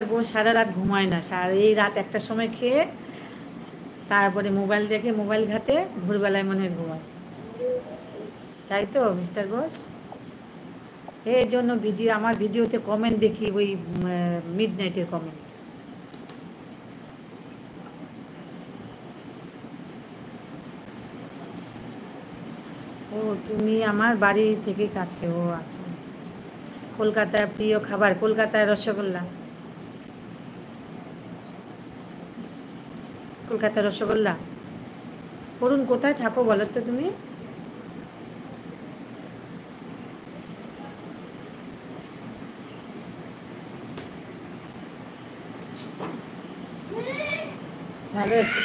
বউ সারা রাত ঘুমায় না, এই রাত একটার সময় খেয়ে তারপরে মোবাইল দেখে, মোবাইল ঘাটে, ভোরবেলায় মনে হয় ঘুমায়। তাই তো মিস্টার ঘোষ? এই জন্য আমার ভিডিওতে কমেন্ট দেখি ওই মিড নাইটের কমেন্ট। ও তুমি আমার বাড়ি থেকে কাছে। ও আচ্ছা। কলকাতার প্রিয় খাবার কলকাতায় রসগোল্লা। কলকাতার রসগোল্লা। করুন কোথায় থাকো বলো তো তুমি? ভালো আছে।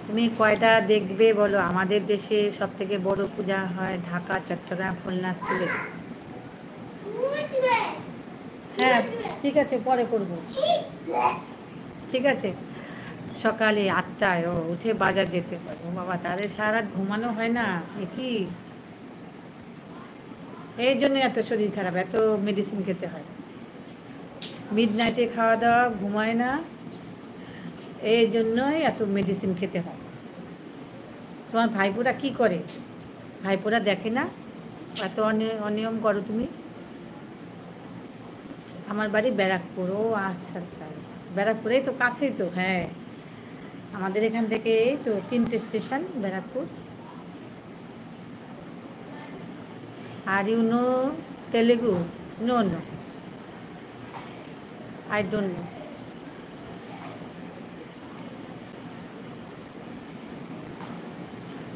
তুমি কয়টা দেখবে বলো? আমাদের দেশে সব থেকে বড় পূজা হয় ঢাকা, চট্টগ্রাম, খুলনা, সিলেট। হ্যাঁ ঠিক আছে, পরে করব। ঠিক আছে, সকালে 8টায় ও উঠে বাজার যেতে পারে। ও বাবা, তাহলে সারা রাত ঘুমানো হয় না কি? এই জন্য এত শরীর খারাপ, এত মেডিসিন খেতে হয়। মিড নাইটে খাওয়া দাওয়া, ঘুমায় না, এই জন্যই এত মেডিসিন খেতে হয়। তোমার ভাইপোরা কি করে? ভাইপোরা দেখে না এত অনিয়ম করো তুমি? আমার বাড়ি ব্যারাকপুর। ও আচ্ছা আচ্ছা, ব্যারাকপুরেই তো, কাছেই তো। হ্যাঁ, আমাদের এখান থেকে এই তো 3টে station Barrackpore. Are you know Telugu? No no, I don't know.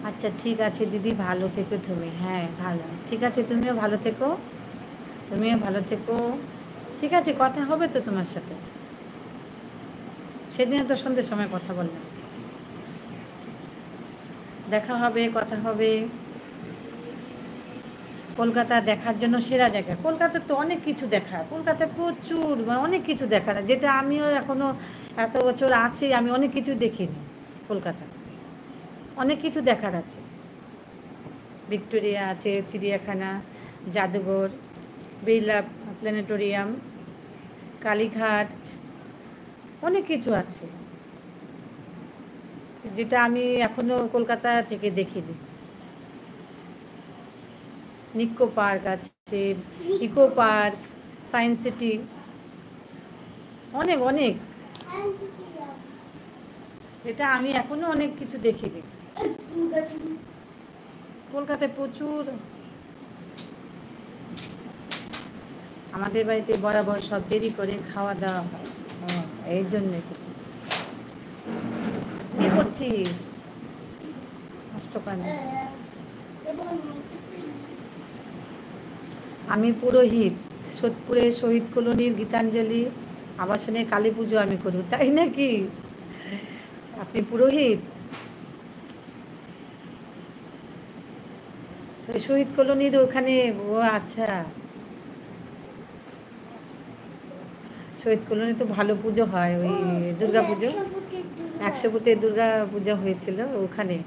আচ্ছা ঠিক আছে দিদি, ভালো থেকো তুমি। হ্যাঁ ভালো, ঠিক আছে, তুমিও ভালো থেকো। তুমিও ভালো থেকো। ঠিক আছে, কথা হবে তো তোমার সাথে। সেদিনে তো সন্ধ্যের সময় কথা বললাম। দেখা হবে, কথা হবে। কলকাতা দেখার জন্য সেরা জায়গা। কলকাতায় তো অনেক কিছু দেখা, কলকাতায় প্রচুর অনেক কিছু দেখার, যেটা আমিও এখনো এত বছর আছি আমি অনেক কিছু দেখিনি। কলকাতায় অনেক কিছু দেখার আছে। ভিক্টোরিয়া আছে, চিড়িয়াখানা, জাদুঘর, বিড়লা প্ল্যানেটোরিয়াম, কালীঘাট, অনেক কিছু আছে যেটা আমি এখনো কলকাতা থেকে দেখিনি। নিকো পার্ক আছে, ইকো পার্ক, সায়েন্স সিটি, অনেক অনেক, এটা আমি এখনো অনেক কিছু দেখিনি। কলকাতায় প্রচুর। আমাদের বাড়িতে বরাবর সব দেরি করে খাওয়া দাওয়া হয়, এই জন্য কিছু। কি করছিস? নষ্ট করেন। আমি পুরোহিত, সোদপুরে শহীদ কলোনির গীতাঞ্জলি আবাসনে কালী পুজো আমি করি। তাই নাকি? আপনি পুরোহিত? শহীদ কলোনির ওখানে? ও আচ্ছা, শহীদ কলোনি তো ভালো পুজো হয়, ওই দুর্গা পুজো, 100 ফুটের দুর্গা পূজা হয়েছিল ওখানে।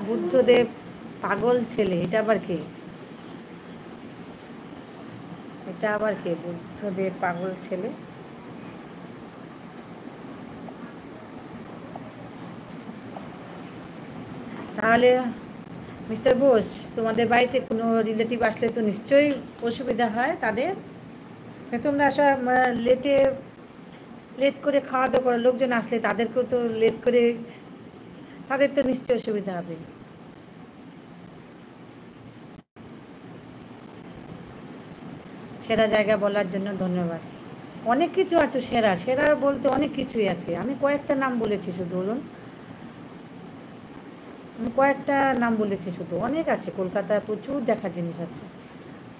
বুদ্ধদেব পাগল ছেলে, এটা আবার কে? এটা আবার কে বুদ্ধদেব পাগল ছেলে? তাহলে মিস্টার বোস, তোমাদের বাড়িতে কোনো রিলেটিভ আসলে তো নিশ্চয়ই অসুবিধা হয় তাদের। তোমরা সব লেট করে খাওয়া দাওয়া করো, লোকজন আসলে তাদেরকেও তো লেট করে, তাদের তো নিশ্চয়ই অসুবিধা হবে। সেরা জায়গা বলার জন্য ধন্যবাদ। অনেক কিছু আছে সেরা, সেরা বলতে অনেক কিছুই আছে। আমি কয়েকটা নাম বলেছি শুধু, বলুন। আমি কয়েকটা নাম বলেছি শুধু, অনেক আছে কলকাতায়, প্রচুর দেখার জিনিস আছে।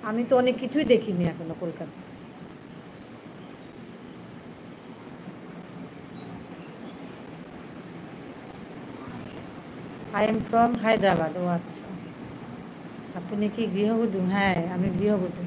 আমি তো অনেক কিছুই দেখিনি এখনো Kolkata. I am from Hyderabad. ও আচ্ছা, আপনি কি গৃহবধূ? হ্যাঁ আমি গৃহবধূ।